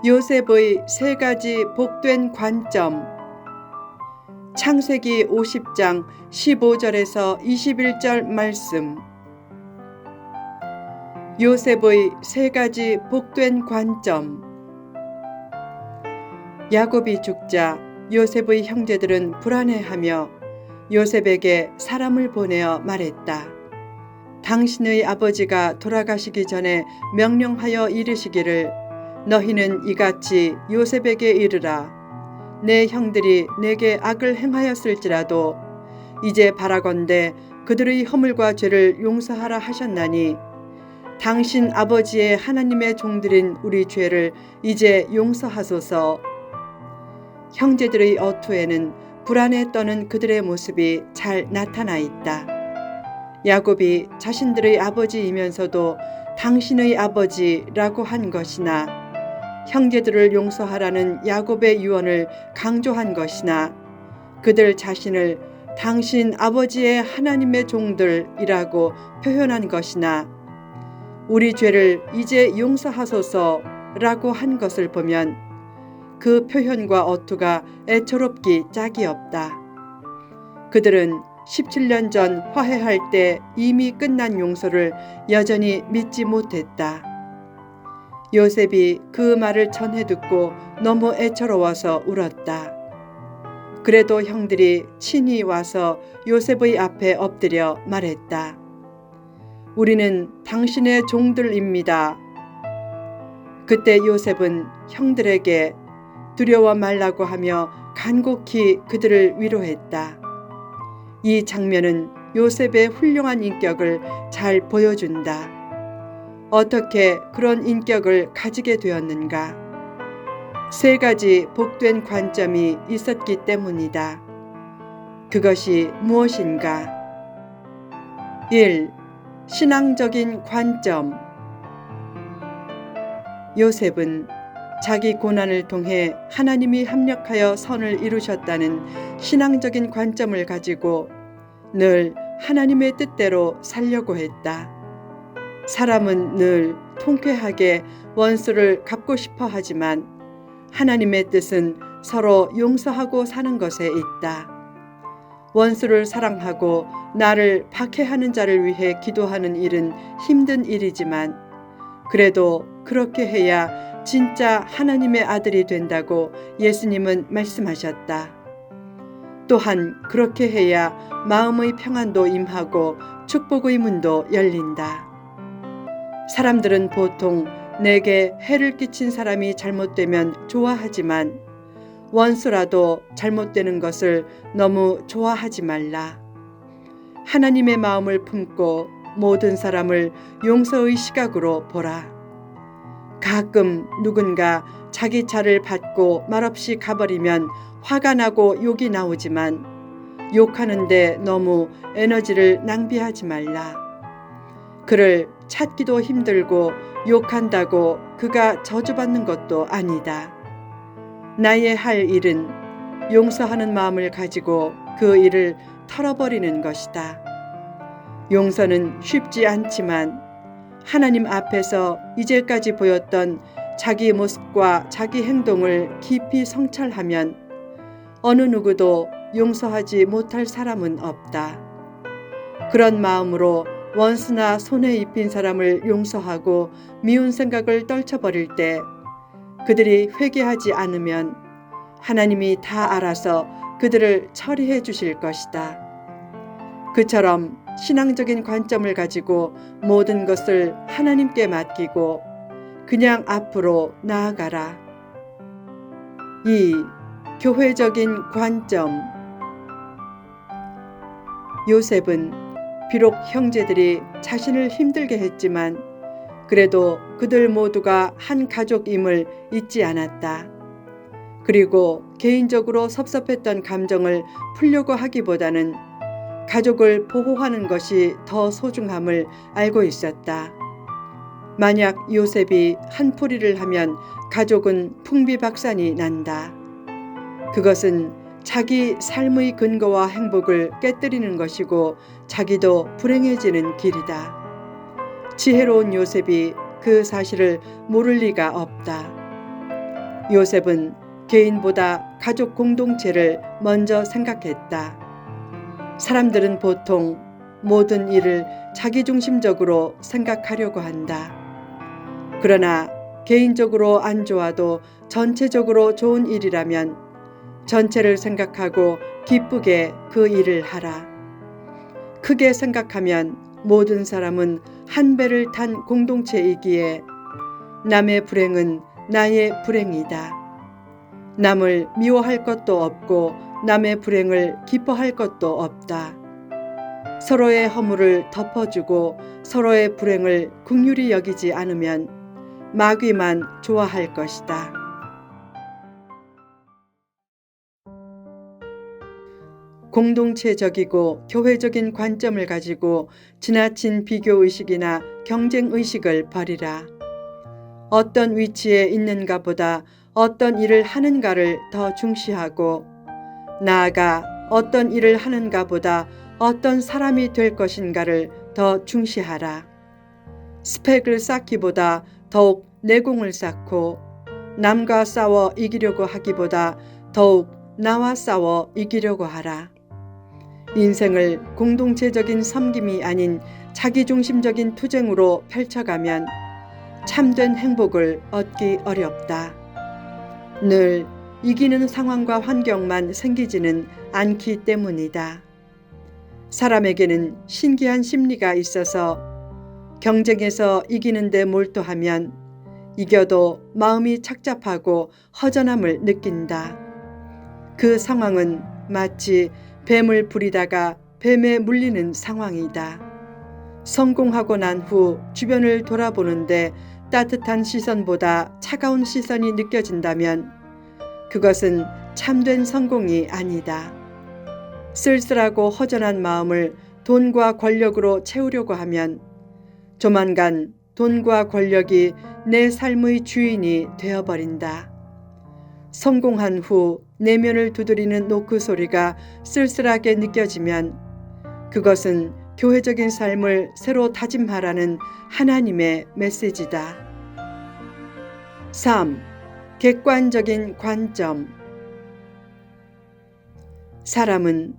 요셉의 세 가지 복된 관점. 창세기 50장 15절에서 21절 말씀. 요셉의 세 가지 복된 관점. 야곱이 죽자 요셉의 형제들은 불안해하며 요셉에게 사람을 보내어 말했다. 당신의 아버지가 돌아가시기 전에 명령하여 이르시기를 너희는 이같이 요셉에게 이르라. 내 형들이 내게 악을 행하였을지라도 이제 바라건대 그들의 허물과 죄를 용서하라 하셨나니 당신 아버지의 하나님의 종들인 우리 죄를 이제 용서하소서. 형제들의 어투에는 불안에 떠는 그들의 모습이 잘 나타나 있다. 야곱이 자신들의 아버지이면서도 당신의 아버지라고 한 것이나 형제들을 용서하라는 야곱의 유언을 강조한 것이나 그들 자신을 당신 아버지의 하나님의 종들이라고 표현한 것이나 우리 죄를 이제 용서하소서라고 한 것을 보면 그 표현과 어투가 애처롭기 짝이 없다. 그들은 17년 전 화해할 때 이미 끝난 용서를 여전히 믿지 못했다. 요셉이 그 말을 전해 듣고 너무 애처로워서 울었다. 그래도 형들이 친히 와서 요셉의 앞에 엎드려 말했다. 우리는 당신의 종들입니다. 그때 요셉은 형들에게 두려워 말라고 하며 간곡히 그들을 위로했다. 이 장면은 요셉의 훌륭한 인격을 잘 보여준다. 어떻게 그런 인격을 가지게 되었는가? 세 가지 복된 관점이 있었기 때문이다. 그것이 무엇인가? 1. 신앙적인 관점. 요셉은 자기 고난을 통해 하나님이 합력하여 선을 이루셨다는 신앙적인 관점을 가지고 늘 하나님의 뜻대로 살려고 했다. 사람은 늘 통쾌하게 원수를 갚고 싶어 하지만 하나님의 뜻은 서로 용서하고 사는 것에 있다. 원수를 사랑하고 나를 박해하는 자를 위해 기도하는 일은 힘든 일이지만 그래도 그렇게 해야 진짜 하나님의 아들이 된다고 예수님은 말씀하셨다. 또한 그렇게 해야 마음의 평안도 임하고 축복의 문도 열린다. 사람들은 보통 내게 해를 끼친 사람이 잘못되면 좋아하지만 원수라도 잘못되는 것을 너무 좋아하지 말라. 하나님의 마음을 품고 모든 사람을 용서의 시각으로 보라. 가끔 누군가 자기 차를 받고 말없이 가버리면 화가 나고 욕이 나오지만 욕하는데 너무 에너지를 낭비하지 말라. 그를 찾기도 힘들고 욕한다고 그가 저주받는 것도 아니다. 나의 할 일은 용서하는 마음을 가지고 그 일을 털어버리는 것이다. 용서는 쉽지 않지만 하나님 앞에서 이제까지 보였던 자기 모습과 자기 행동을 깊이 성찰하면 어느 누구도 용서하지 못할 사람은 없다. 그런 마음으로 원수나 손해 입힌 사람을 용서하고 미운 생각을 떨쳐버릴 때 그들이 회개하지 않으면 하나님이 다 알아서 그들을 처리해 주실 것이다. 그처럼 신앙적인 관점을 가지고 모든 것을 하나님께 맡기고 그냥 앞으로 나아가라. 2. 교회적인 관점. 요셉은 비록 형제들이 자신을 힘들게 했지만 그래도 그들 모두가 한 가족임을 잊지 않았다. 그리고 개인적으로 섭섭했던 감정을 풀려고 하기보다는 가족을 보호하는 것이 더 소중함을 알고 있었다. 만약 요셉이 한 포리를 하면 가족은 풍비박산이 난다. 그것은 자기 삶의 근거와 행복을 깨뜨리는 것이고 자기도 불행해지는 길이다. 지혜로운 요셉이 그 사실을 모를 리가 없다. 요셉은 개인보다 가족 공동체를 먼저 생각했다. 사람들은 보통 모든 일을 자기중심적으로 생각하려고 한다. 그러나 개인적으로 안 좋아도 전체적으로 좋은 일이라면 전체를 생각하고 기쁘게 그 일을 하라. 크게 생각하면 모든 사람은 한 배를 탄 공동체이기에 남의 불행은 나의 불행이다. 남을 미워할 것도 없고 남의 불행을 기뻐할 것도 없다. 서로의 허물을 덮어주고 서로의 불행을 긍휼히 여기지 않으면 마귀만 좋아할 것이다. 공동체적이고 교회적인 관점을 가지고 지나친 비교의식이나 경쟁의식을 버리라. 어떤 위치에 있는가 보다 어떤 일을 하는가를 더 중시하고 나아가 어떤 일을 하는가 보다 어떤 사람이 될 것인가를 더 중시하라. 스펙을 쌓기보다 더욱 내공을 쌓고 남과 싸워 이기려고 하기보다 더욱 나와 싸워 이기려고 하라. 인생을 공동체적인 섬김이 아닌 자기중심적인 투쟁으로 펼쳐가면 참된 행복을 얻기 어렵다. 늘 이기는 상황과 환경만 생기지는 않기 때문이다. 사람에게는 신기한 심리가 있어서 경쟁에서 이기는 데 몰두하면 이겨도 마음이 착잡하고 허전함을 느낀다. 그 상황은 마치 뱀을 부리다가 뱀에 물리는 상황이다. 성공하고 난 후 주변을 돌아보는데 따뜻한 시선보다 차가운 시선이 느껴진다면 그것은 참된 성공이 아니다. 쓸쓸하고 허전한 마음을 돈과 권력으로 채우려고 하면 조만간 돈과 권력이 내 삶의 주인이 되어버린다. 성공한 후 내면을 두드리는 노크 소리가 쓸쓸하게 느껴지면 그것은 교회적인 삶을 새로 다짐하라는 하나님의 메시지다. 3. 객관적인 관점. 사람은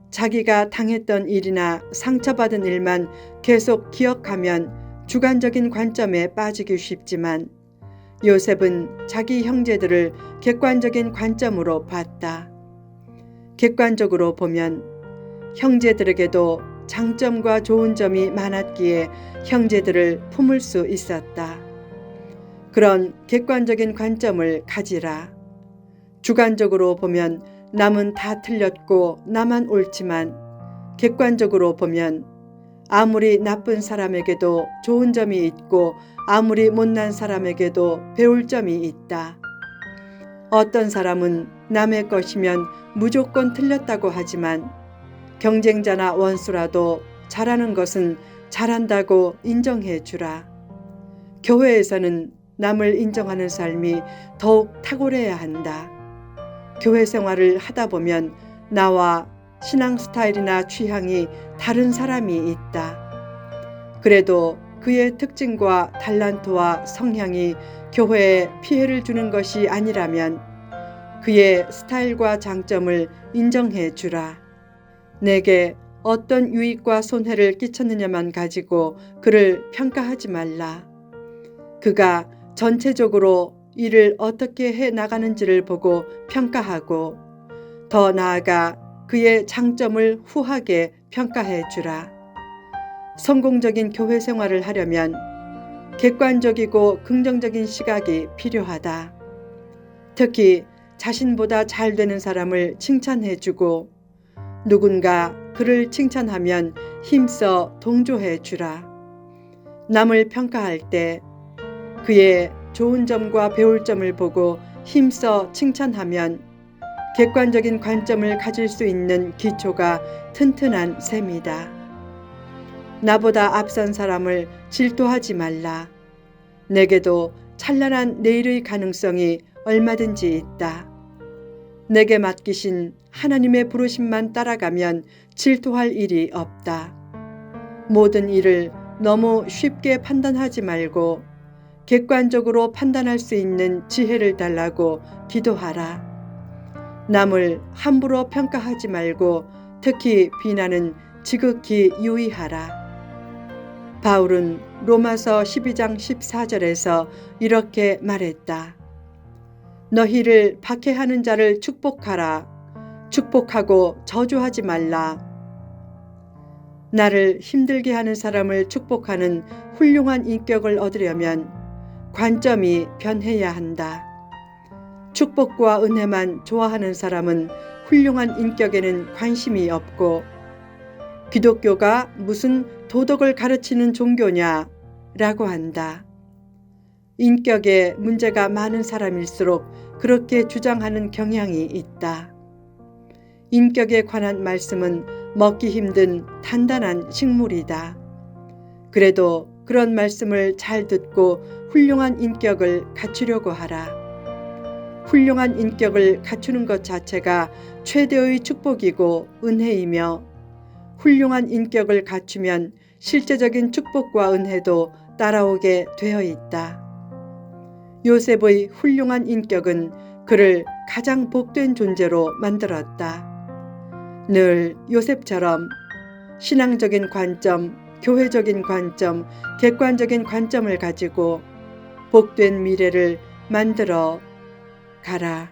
자기가 당했던 일이나 상처받은 일만 계속 기억하면 주관적인 관점에 빠지기 쉽지만 요셉은 자기 형제들을 객관적인 관점으로 봤다. 객관적으로 보면 형제들에게도 장점과 좋은 점이 많았기에 형제들을 품을 수 있었다. 그런 객관적인 관점을 가지라. 주관적으로 보면 남은 다 틀렸고 나만 옳지만 객관적으로 보면 아무리 나쁜 사람에게도 좋은 점이 있고 아무리 못난 사람에게도 배울 점이 있다. 어떤 사람은 남의 것이면 무조건 틀렸다고 하지만 경쟁자나 원수라도 잘하는 것은 잘한다고 인정해 주라. 교회에서는 남을 인정하는 삶이 더욱 탁월해야 한다. 교회 생활을 하다 보면 나와 신앙 스타일이나 취향이 다른 사람이 있다. 그래도 그의 특징과 달란트와 성향이 교회에 피해를 주는 것이 아니라면 그의 스타일과 장점을 인정해 주라. 내게 어떤 유익과 손해를 끼쳤느냐만 가지고 그를 평가하지 말라. 그가 전체적으로 일을 어떻게 해 나가는지를 보고 평가하고 더 나아가 그의 장점을 후하게 평가해 주라. 성공적인 교회 생활을 하려면 객관적이고 긍정적인 시각이 필요하다. 특히 자신보다 잘 되는 사람을 칭찬해 주고 누군가 그를 칭찬하면 힘써 동조해 주라. 남을 평가할 때 그의 좋은 점과 배울 점을 보고 힘써 칭찬하면 객관적인 관점을 가질 수 있는 기초가 튼튼한 셈이다. 나보다 앞선 사람을 질투하지 말라. 내게도 찬란한 내일의 가능성이 얼마든지 있다. 내게 맡기신 하나님의 부르심만 따라가면 질투할 일이 없다. 모든 일을 너무 쉽게 판단하지 말고 객관적으로 판단할 수 있는 지혜를 달라고 기도하라. 남을 함부로 평가하지 말고 특히 비난은 지극히 유의하라. 바울은 로마서 12장 14절에서 이렇게 말했다. 너희를 박해하는 자를 축복하라. 축복하고 저주하지 말라. 나를 힘들게 하는 사람을 축복하는 훌륭한 인격을 얻으려면 관점이 변해야 한다. 축복과 은혜만 좋아하는 사람은 훌륭한 인격에는 관심이 없고 기독교가 무슨 도덕을 가르치는 종교냐 라고 한다. 인격에 문제가 많은 사람일수록 그렇게 주장하는 경향이 있다. 인격에 관한 말씀은 먹기 힘든 단단한 식물이다. 그래도 그런 말씀을 잘 듣고 훌륭한 인격을 갖추려고 하라. 훌륭한 인격을 갖추는 것 자체가 최대의 축복이고 은혜이며 훌륭한 인격을 갖추면 실제적인 축복과 은혜도 따라오게 되어 있다. 요셉의 훌륭한 인격은 그를 가장 복된 존재로 만들었다. 늘 요셉처럼 신앙적인 관점, 교회적인 관점, 객관적인 관점을 가지고 복된 미래를 만들어 가라.